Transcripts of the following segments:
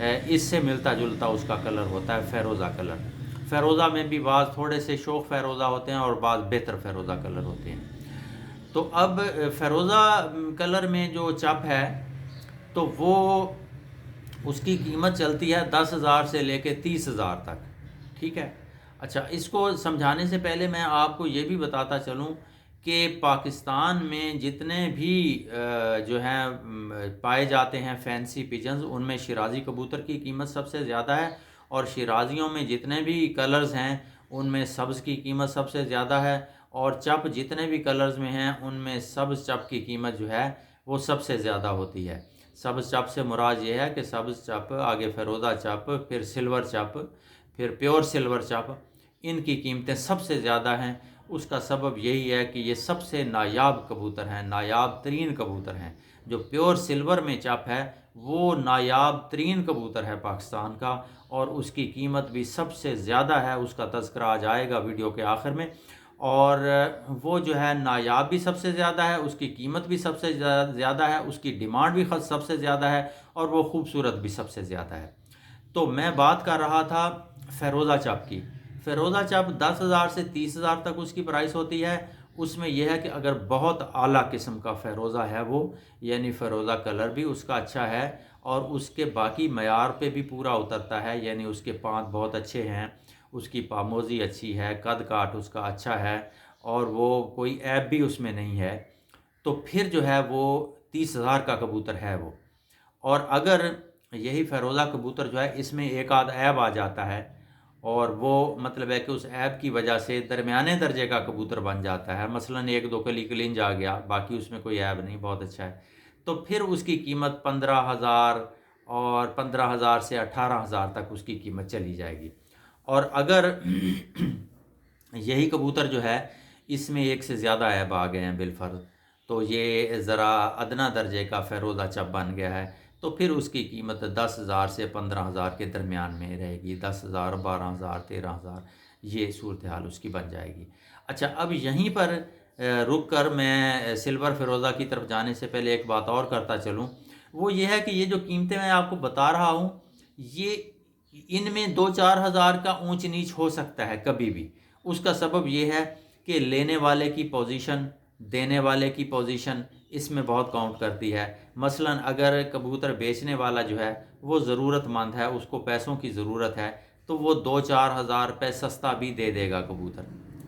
اس سے ملتا جلتا اس کا کلر ہوتا ہے فیروزہ کلر۔ فیروزہ میں بھی بعض تھوڑے سے شوخ فیروزہ ہوتے ہیں اور بعض بہتر فیروزہ کلر ہوتے ہیں۔ تو اب فیروزہ کلر میں جو چپ ہے تو وہ اس کی قیمت چلتی ہے 10,000 سے لے کے 30,000 تک، ٹھیک ہے۔ اچھا، اس کو سمجھانے سے پہلے میں آپ کو یہ بھی بتاتا چلوں کہ پاکستان میں جتنے بھی جو ہیں پائے جاتے ہیں فینسی پیجنز، ان میں شیرازی کبوتر کی قیمت سب سے زیادہ ہے، اور شیرازیوں میں جتنے بھی کلرز ہیں ان میں سبز کی قیمت سب سے زیادہ ہے، اور چپ جتنے بھی کلرز میں ہیں ان میں سبز چپ کی قیمت جو ہے وہ سب سے زیادہ ہوتی ہے۔ سبز چپ سے مراد یہ ہے کہ سبز چپ، آگے فیروزہ چپ، پھر سلور چپ، پھر پیور سلور چپ، ان کی قیمتیں سب سے زیادہ ہیں۔ اس کا سبب یہی ہے کہ یہ سب سے نایاب کبوتر ہیں، نایاب ترین کبوتر ہیں۔ جو پیور سلور میں چپ ہے وہ نایاب ترین کبوتر ہے پاکستان کا، اور اس کی قیمت بھی سب سے زیادہ ہے، اس کا تذکرہ آ جائے گا ویڈیو کے آخر میں۔ اور وہ جو ہے نایاب بھی سب سے زیادہ ہے، اس کی قیمت بھی سب سے زیادہ ہے، اس کی ڈیمانڈ بھی سب سے زیادہ ہے، اور وہ خوبصورت بھی سب سے زیادہ ہے۔ تو میں بات کر رہا تھا فیروزہ چپ کی۔ فیروزہ چپ 10,000 سے 30,000 تک اس کی پرائس ہوتی ہے۔ اس میں یہ ہے کہ اگر بہت اعلیٰ قسم کا فیروزہ ہے وہ، یعنی فیروزہ کلر بھی اس کا اچھا ہے اور اس کے باقی معیار پہ بھی پورا اترتا ہے، یعنی اس کے پانت بہت اچھے ہیں، اس کی پاموزی اچھی ہے، قد کاٹ اس کا اچھا ہے، اور وہ کوئی عیب بھی اس میں نہیں ہے، تو پھر جو ہے وہ 30,000 کا کبوتر ہے وہ۔ اور اگر یہی فیروزہ کبوتر جو ہے اس میں ایک آدھ عیب آ جاتا ہے، اور وہ مطلب ہے کہ اس عیب کی وجہ سے درمیانے درجے کا کبوتر بن جاتا ہے، مثلاً ایک دو کلی کلنج آ گیا، باقی اس میں کوئی عیب نہیں، بہت اچھا ہے، تو پھر اس کی قیمت 15,000 اور 15,000 سے 18,000 تک اس کی قیمت چلی جائے گی۔ اور اگر یہی کبوتر جو ہے اس میں ایک سے زیادہ عیب آ گئے ہیں بالفرض، تو یہ ذرا ادنا درجے کا فیروزہ چپ بن گیا ہے، تو پھر اس کی قیمت 10,000 سے 15,000 کے درمیان میں رہے گی، 10,000، 12,000، 13,000، یہ صورتحال اس کی بن جائے گی۔ اچھا، اب یہیں پر رک کر میں سلور فیروزہ کی طرف جانے سے پہلے ایک بات اور کرتا چلوں، وہ یہ ہے کہ یہ جو قیمتیں میں آپ کو بتا رہا ہوں، یہ ان میں 2-4 ہزار کا اونچ نیچ ہو سکتا ہے کبھی بھی۔ اس کا سبب یہ ہے کہ لینے والے کی پوزیشن، دینے والے کی پوزیشن اس میں بہت کاؤنٹ کرتی ہے۔ مثلاً اگر کبوتر بیچنے والا جو ہے وہ ضرورت مند ہے، اس کو پیسوں کی ضرورت ہے، تو وہ 2-4 ہزار روپے سستا بھی دے دے گا کبوتر،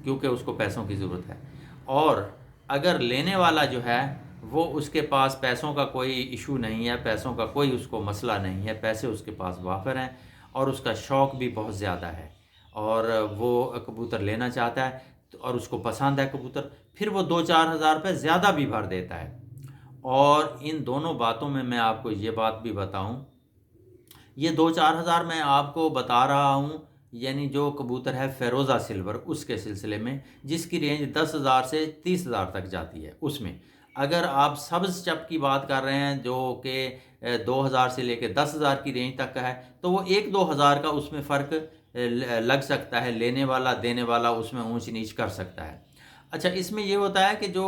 کیونکہ اس کو پیسوں کی ضرورت ہے۔ اور اگر لینے والا جو ہے وہ اس کے پاس پیسوں کا کوئی ایشو نہیں ہے، پیسوں کا کوئی اس کو مسئلہ نہیں ہے، پیسے اس کے پاس وافر ہیں، اور اس کا شوق بھی بہت زیادہ ہے، اور وہ کبوتر لینا چاہتا ہے اور اس کو پسند ہے کبوتر، پھر وہ 2-4 ہزار روپے زیادہ بھی بھر دیتا ہے۔ اور ان دونوں باتوں میں آپ کو یہ بات بھی بتاؤں، یہ 2-4 ہزار میں آپ کو بتا رہا ہوں، یعنی جو کبوتر ہے فیروزہ سلور اس کے سلسلے میں، جس کی رینج 10,000 سے 30,000 تک جاتی ہے۔ اس میں اگر آپ سبز چپ کی بات کر رہے ہیں جو کہ 2,000 سے لے کے 10,000 کی رینج تک کا ہے، تو وہ 1-2 ہزار کا اس میں فرق لگ سکتا ہے، لینے والا دینے والا اس میں اونچ نیچ کر سکتا ہے۔ اچھا، اس میں یہ ہوتا ہے کہ جو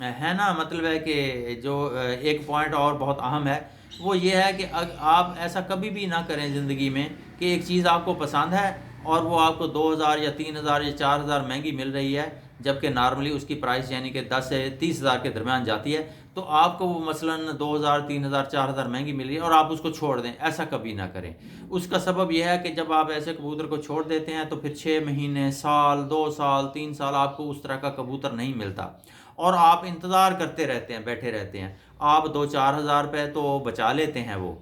ہے نا، مطلب ہے کہ جو ایک پوائنٹ اور بہت اہم ہے وہ یہ ہے کہ آپ ایسا کبھی بھی نہ کریں زندگی میں کہ ایک چیز آپ کو پسند ہے اور وہ آپ کو 2,000 یا 3,000 یا 4,000 مہنگی مل رہی ہے، جبکہ نارملی اس کی پرائس یعنی کہ 10 سے 30,000 کے درمیان جاتی ہے، تو آپ کو وہ مثلاً 2,000، 3,000، 4,000 مہنگی مل رہی ہے اور آپ اس کو چھوڑ دیں، ایسا کبھی نہ کریں۔ اس کا سبب یہ ہے کہ جب آپ ایسے کبوتر کو چھوڑ دیتے ہیں تو پھر 6 مہینے، سال، 2 سال، 3 سال آپ کو اس طرح کا کبوتر نہیں ملتا، اور آپ انتظار کرتے رہتے ہیں، بیٹھے رہتے ہیں۔ آپ 2-4 ہزار روپے تو بچا لیتے ہیں، وہ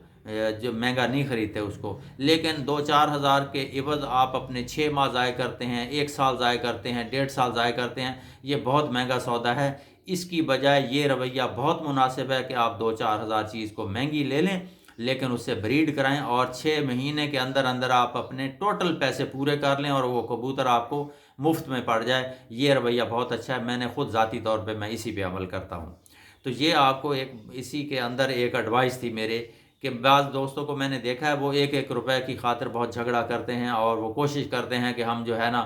جو مہنگا نہیں خریدتے اس کو، لیکن 2-4 ہزار کے عوض آپ اپنے 6 ماہ ضائع کرتے ہیں، 1 سال ضائع کرتے ہیں، 1.5 سال ضائع کرتے ہیں، یہ بہت مہنگا سودا ہے۔ اس کی بجائے یہ رویہ بہت مناسب ہے کہ آپ 2-4 ہزار چیز کو مہنگی لے لیں، لیکن اس سے بریڈ کرائیں، اور 6 مہینے کے اندر اندر آپ اپنے ٹوٹل پیسے پورے کر لیں اور وہ کبوتر آپ کو مفت میں پڑ جائے۔ یہ رویہ بہت اچھا ہے، میں نے خود ذاتی طور پہ میں اسی پہ عمل کرتا ہوں۔ تو یہ آپ کو ایک اسی کے اندر ایک ایڈوائس تھی میرے، کہ بعض دوستوں کو میں نے دیکھا ہے وہ 1-1 روپے کی خاطر بہت جھگڑا کرتے ہیں، اور وہ کوشش کرتے ہیں کہ ہم جو ہے نا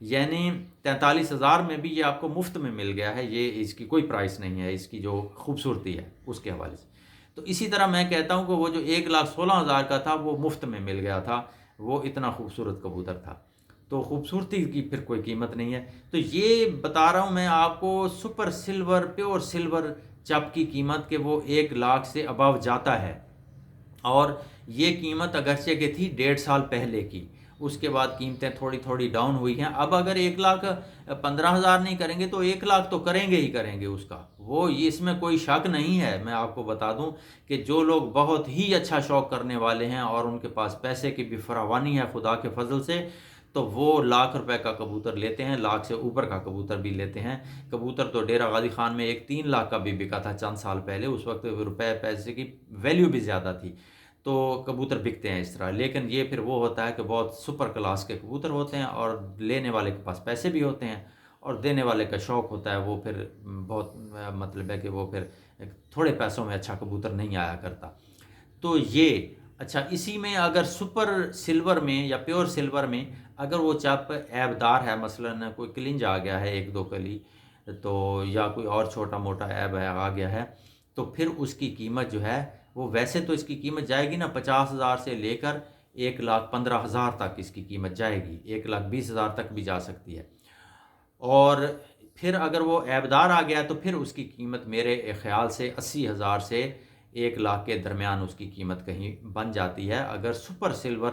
یعنی 43,000 میں بھی یہ آپ کو مفت میں مل گیا ہے، یہ اس کی کوئی پرائس نہیں ہے، اس کی جو خوبصورتی ہے اس کے حوالے سے۔ تو اسی طرح میں کہتا ہوں کہ وہ جو 1,16,000 کا تھا وہ مفت میں مل گیا تھا، وہ اتنا خوبصورت کبوتر تھا، تو خوبصورتی کی پھر کوئی قیمت نہیں ہے۔ تو یہ بتا رہا ہوں میں آپ کو سپر سلور، پیور سلور چپ کی قیمت کہ وہ 1,00,000 سے ابو جاتا ہے، اور یہ قیمت اگرچہ کہ تھی 1.5 سال پہلے کی، اس کے بعد قیمتیں تھوڑی تھوڑی ڈاؤن ہوئی ہیں۔ اب اگر 1,15,000 نہیں کریں گے تو 1,00,000 تو کریں گے ہی کریں گے اس کا، وہ اس میں کوئی شک نہیں ہے۔ میں آپ کو بتا دوں کہ جو لوگ بہت ہی اچھا شوق کرنے والے ہیں اور ان کے پاس پیسے کی بھی فراوانی ہے خدا کے فضل سے، تو وہ 1,00,000 روپے کا کبوتر لیتے ہیں، 1,00,000 سے اوپر کا کبوتر بھی لیتے ہیں۔ کبوتر تو ڈیرہ غازی خان میں ایک 3,00,000 کا بھی بکا تھا چند سال پہلے، اس وقت روپے پیسے کی ویلیو بھی زیادہ تھی، تو کبوتر بکتے ہیں اس طرح۔ لیکن یہ پھر وہ ہوتا ہے کہ بہت سپر کلاس کے کبوتر ہوتے ہیں، اور لینے والے کے پاس پیسے بھی ہوتے ہیں، اور دینے والے کا شوق ہوتا ہے، وہ پھر بہت مطلب ہے کہ وہ پھر تھوڑے پیسوں میں اچھا کبوتر نہیں آیا کرتا۔ تو یہ اچھا، اسی میں اگر سپر سلور میں یا پیور سلور میں اگر وہ چپ عیب دار ہے، مثلا کوئی کلنج آ گیا ہے 1-2 کلی، تو یا کوئی اور چھوٹا موٹا عیب آ گیا ہے، تو پھر اس کی قیمت جو ہے وہ، ویسے تو اس کی قیمت جائے گی نا 50,000 سے لے کر 1,15,000 تک اس کی قیمت جائے گی، 1,20,000 تک بھی جا سکتی ہے۔ اور پھر اگر وہ عیبدار آ گیا تو پھر اس کی قیمت میرے خیال سے 80,000 سے 1,00,000 کے درمیان اس کی قیمت کہیں بن جاتی ہے۔ اگر سپر سلور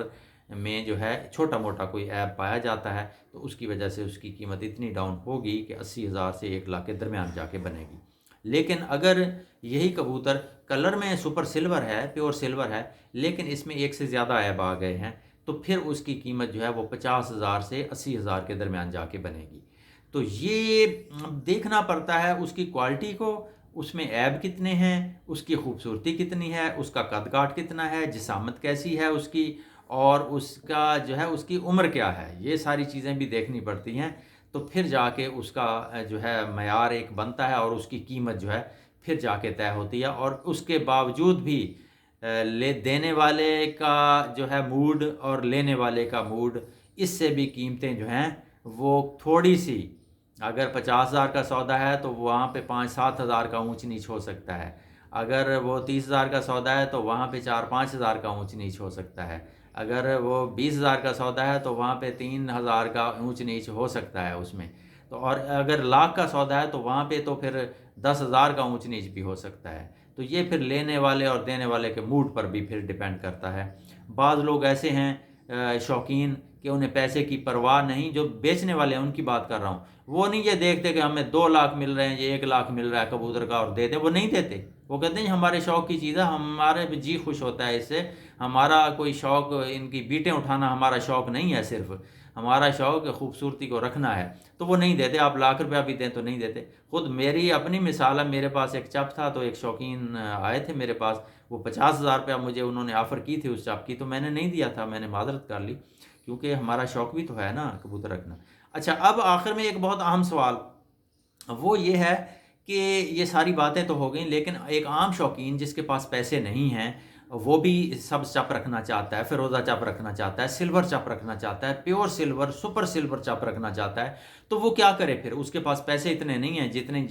میں جو ہے چھوٹا موٹا کوئی عیب پایا جاتا ہے تو اس کی وجہ سے اس کی قیمت اتنی ڈاؤن ہوگی کہ 80,000 سے 1,00,000 کے درمیان جا کے بنے گی۔ لیکن اگر یہی کبوتر کلر میں سپر سلور ہے، پیور سلور ہے، لیکن اس میں ایک سے زیادہ عیب آ گئے ہیں، تو پھر اس کی قیمت جو ہے وہ 50,000 سے 80,000 کے درمیان جا کے بنے گی۔ تو یہ دیکھنا پڑتا ہے اس کی کوالٹی کو، اس میں عیب کتنے ہیں، اس کی خوبصورتی کتنی ہے، اس کا قد کاٹ کتنا ہے، جسامت کیسی ہے اس کی، اور اس کا جو ہے اس کی عمر کیا ہے، یہ ساری چیزیں بھی دیکھنی پڑتی ہیں۔ تو پھر جا کے اس کا جو ہے معیار ایک بنتا ہے، اور اس کی قیمت جو ہے پھر جا کے طے ہوتی ہے۔ اور اس کے باوجود بھی دینے والے کا جو ہے موڈ اور لینے والے کا موڈ، اس سے بھی قیمتیں جو ہیں وہ تھوڑی سی، اگر 50,000 کا سودا ہے تو وہاں پہ 5-7 ہزار کا اونچ نیچ ہو سکتا ہے، اگر وہ 30,000 کا سودا ہے تو وہاں پہ 4-5 ہزار کا اونچ نیچ ہو سکتا ہے، اگر وہ 20,000 کا سودا ہے تو وہاں پہ 3,000 کا اونچ نیچ ہو سکتا ہے اس میں، تو اور اگر 1,00,000 کا سودا ہے تو وہاں پہ تو پھر 10,000 کا اونچ نیچ بھی ہو سکتا ہے۔ تو یہ پھر لینے والے اور دینے والے کے موڈ پر بھی پھر ڈیپینڈ کرتا ہے۔ بعض لوگ ایسے ہیں شوقین کہ انہیں پیسے کی پرواہ نہیں، جو بیچنے والے ہیں ان کی بات کر رہا ہوں، وہ نہیں یہ دیکھتے کہ ہمیں 2,00,000 مل رہے ہیں، یہ 1,00,000 مل رہا ہے کبوتر کا اور دے دیں، وہ نہیں دیتے۔ وہ کہتے ہیں ہمارے شوق کی چیز ہے، ہمارے بھی جی خوش ہوتا ہے اس سے، ہمارا کوئی شوق ان کی بیٹیں اٹھانا ہمارا شوق نہیں ہے، صرف ہمارا شوق خوبصورتی کو رکھنا ہے، تو وہ نہیں دیتے۔ آپ 1,00,000 روپیہ بھی دیں تو نہیں دیتے۔ خود میری اپنی مثال ہے، میرے پاس ایک چپ تھا، تو ایک شوقین آئے تھے میرے پاس، وہ 50,000 روپیہ مجھے انہوں نے آفر کی تھی اس چپ کی، تو میں نے نہیں دیا تھا، میں نے معذرت کر لی، کیونکہ ہمارا شوق بھی تو ہے نا کبوتر رکھنا۔ اچھا، اب آخر میں ایک بہت اہم سوال وہ یہ ہے کہ یہ ساری باتیں تو ہو گئیں، لیکن ایک عام شوقین جس کے پاس پیسے نہیں ہیں، وہ بھی سب چپ رکھنا چاہتا ہے، فیروزہ چپ رکھنا چاہتا ہے، سلور چپ رکھنا چاہتا ہے، پیور سلور، سپر سلور چپ رکھنا چاہتا ہے، تو وہ کیا کرے پھر؟ اس کے پاس پیسے اتنے نہیں ہیں جتنے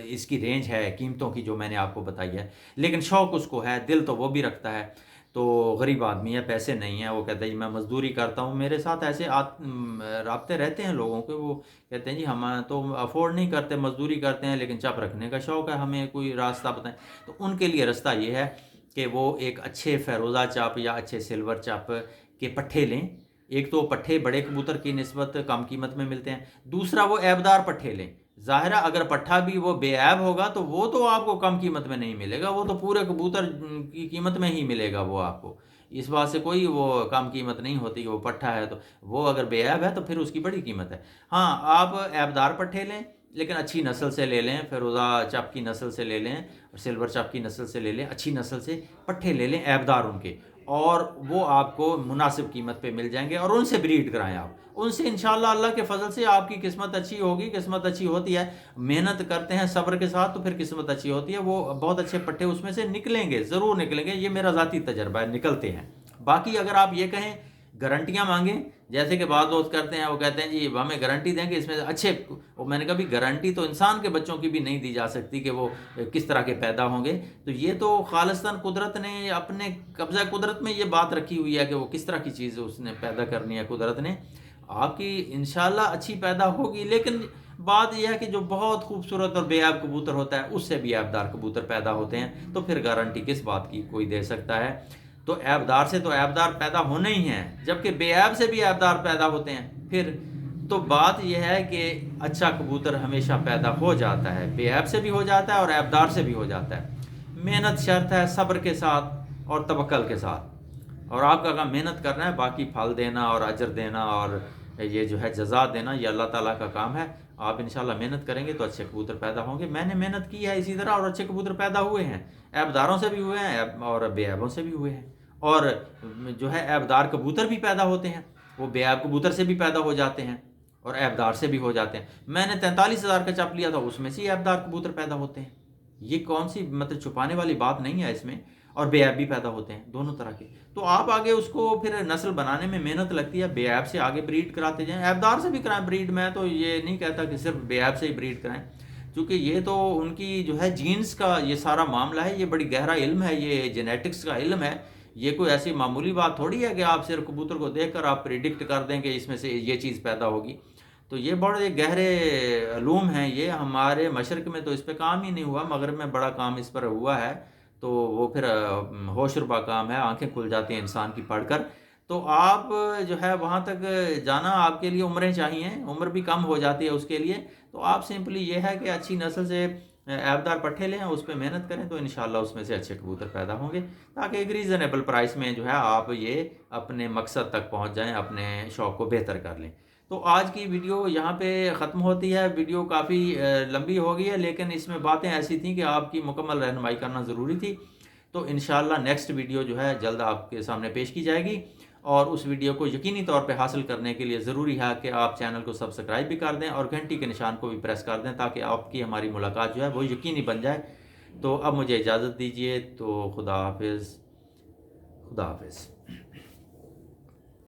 اس کی رینج ہے قیمتوں کی جو میں نے آپ کو بتائی ہے، لیکن شوق اس کو ہے، دل تو وہ بھی رکھتا ہے۔ تو غریب آدمی ہے، پیسے نہیں ہیں، وہ کہتا ہے جی میں مزدوری کرتا ہوں۔ میرے ساتھ ایسے رابطے رہتے ہیں لوگوں کے، وہ کہتے ہیں جی ہم تو افورڈ نہیں کرتے، مزدوری کرتے ہیں، لیکن چپ رکھنے کا شوق ہے، ہمیں کوئی راستہ بتائیں۔ تو ان کے لیے راستہ یہ ہے کہ وہ ایک اچھے فیروزہ چپ یا اچھے سلور چپ کے پٹھے لیں۔ ایک تو پٹھے بڑے کبوتر کی نسبت کم قیمت میں ملتے ہیں، دوسرا وہ عیبدار پٹھے لیں۔ ظاہر ہے اگر پٹھا بھی وہ بے عیب ہوگا تو وہ تو آپ کو کم قیمت میں نہیں ملے گا، وہ تو پورے کبوتر کی قیمت میں ہی ملے گا وہ آپ کو، اس بات سے کوئی وہ کم قیمت نہیں ہوتی کہ وہ پٹھا ہے تو وہ اگر بے عیب ہے تو پھر اس کی بڑی قیمت ہے۔ ہاں، آپ عیبدار پٹھے لیں لیکن اچھی نسل سے لے لیں، فیروزہ چپ کی نسل سے لے لیں اور سلور چپ کی نسل سے لے لیں، اچھی نسل سے پٹھے لے لیں عیبدار ان کے، اور وہ آپ کو مناسب قیمت پہ مل جائیں گے، اور ان سے بریڈ کرائیں آپ، ان سے انشاءاللہ اللہ کے فضل سے آپ کی قسمت اچھی ہوگی۔ قسمت اچھی ہوتی ہے، محنت کرتے ہیں صبر کے ساتھ تو پھر قسمت اچھی ہوتی ہے، وہ بہت اچھے پٹھے اس میں سے نکلیں گے، ضرور نکلیں گے، یہ میرا ذاتی تجربہ ہے، نکلتے ہیں۔ باقی اگر آپ یہ کہیں گارنٹیاں مانگیں، جیسے کہ بعض لوگ کرتے ہیں، وہ کہتے ہیں جی ہمیں گارنٹی دیں کہ اس میں اچھے، اور میں نے کہا بھی گارنٹی تو انسان کے بچوں کی بھی نہیں دی جا سکتی کہ وہ کس طرح کے پیدا ہوں گے، تو یہ تو خالصتاً قدرت نے اپنے قبضہ قدرت میں یہ بات رکھی ہوئی ہے کہ وہ کس طرح کی چیز اس نے پیدا کرنی ہے قدرت نے. آپ کی انشاءاللہ اچھی پیدا ہوگی، لیکن بات یہ ہے کہ جو بہت خوبصورت اور بے عیب کبوتر ہوتا ہے اس سے بھی عیب دار کبوتر پیدا ہوتے ہیں، تو پھر گارنٹی کس بات کی کوئی دے سکتا ہے؟ تو عیب دار سے تو عیب دار پیدا ہونے ہی ہیں، جبکہ بے عیب سے بھی عیب دار پیدا ہوتے ہیں. پھر تو بات یہ ہے کہ اچھا کبوتر ہمیشہ پیدا ہو جاتا ہے، بے عیب سے بھی ہو جاتا ہے اور عیب دار سے بھی ہو جاتا ہے. محنت شرط ہے، صبر کے ساتھ اور توکل کے ساتھ، اور آپ کا کام محنت کرنا ہے، باقی پھل دینا اور اجر دینا اور یہ جو ہے جزا دینا یہ اللہ تعالیٰ کا کام ہے. آپ انشاءاللہ محنت کریں گے تو اچھے کبوتر پیدا ہوں گے. میں نے محنت کی ہے اسی طرح اور اچھے کبوتر پیدا ہوئے ہیں، عیب داروں سے بھی ہوئے ہیں اور بے عیبوں سے بھی ہوئے ہیں. اور جو ہے عیب دار کبوتر بھی پیدا ہوتے ہیں، وہ بے عیب کبوتر سے بھی پیدا ہو جاتے ہیں اور عیب دار سے بھی ہو جاتے ہیں. میں نے 43,000 کا چپ لیا تھا، اس میں سے عیب دار کبوتر پیدا ہوتے ہیں. یہ کون سی مطلب چھپانے والی بات نہیں ہے اس میں، اور بے عیب بھی پیدا ہوتے ہیں دونوں طرح کے. تو آپ آگے اس کو پھر نسل بنانے میں محنت لگتی ہے، بے عیب سے آگے بریڈ کراتے جائیں، عیب دار سے بھی کرائیں بریڈ. میں تو یہ نہیں کہتا کہ صرف بے عیب سے ہی بریڈ کرائیں، کیونکہ یہ تو ان کی جو ہے جینز کا یہ سارا معاملہ ہے، یہ بڑی گہرا علم ہے، یہ جینیٹکس کا علم ہے. یہ کوئی ایسی معمولی بات تھوڑی ہے کہ آپ صرف کبوتر کو دیکھ کر آپ پریڈکٹ کر دیں کہ اس میں سے یہ چیز پیدا ہوگی. تو یہ بڑے گہرے علوم ہیں، یہ ہمارے مشرق میں تو اس پہ کام ہی نہیں ہوا، مغرب میں بڑا کام اس پر ہوا ہے. تو وہ پھر ہوش ربا کام ہے، آنکھیں کھل جاتی ہیں انسان کی پڑھ کر. تو آپ جو ہے وہاں تک جانا آپ کے لیے عمریں چاہیے، عمر بھی کم ہو جاتی ہے اس کے لیے. تو آپ سمپلی یہ ہے کہ اچھی نسل سے عیب دار پٹھے لیں، اس پہ محنت کریں، تو انشاءاللہ اس میں سے اچھے کبوتر پیدا ہوں گے، تاکہ ایک ریزنیبل پرائس میں جو ہے آپ یہ اپنے مقصد تک پہنچ جائیں، اپنے شوق کو بہتر کر لیں. تو آج کی ویڈیو یہاں پہ ختم ہوتی ہے. ویڈیو کافی لمبی ہو گئی ہے، لیکن اس میں باتیں ایسی تھیں کہ آپ کی مکمل رہنمائی کرنا ضروری تھی. تو انشاءاللہ نیکسٹ ویڈیو جو ہے جلد آپ کے سامنے پیش کی جائے گی، اور اس ویڈیو کو یقینی طور پہ حاصل کرنے کے لیے ضروری ہے کہ آپ چینل کو سبسکرائب بھی کر دیں اور گھنٹی کے نشان کو بھی پریس کر دیں، تاکہ آپ کی ہماری ملاقات جو ہے وہ یقینی بن جائے. تو اب مجھے اجازت دیجیے، تو خدا حافظ. خدا حافظ.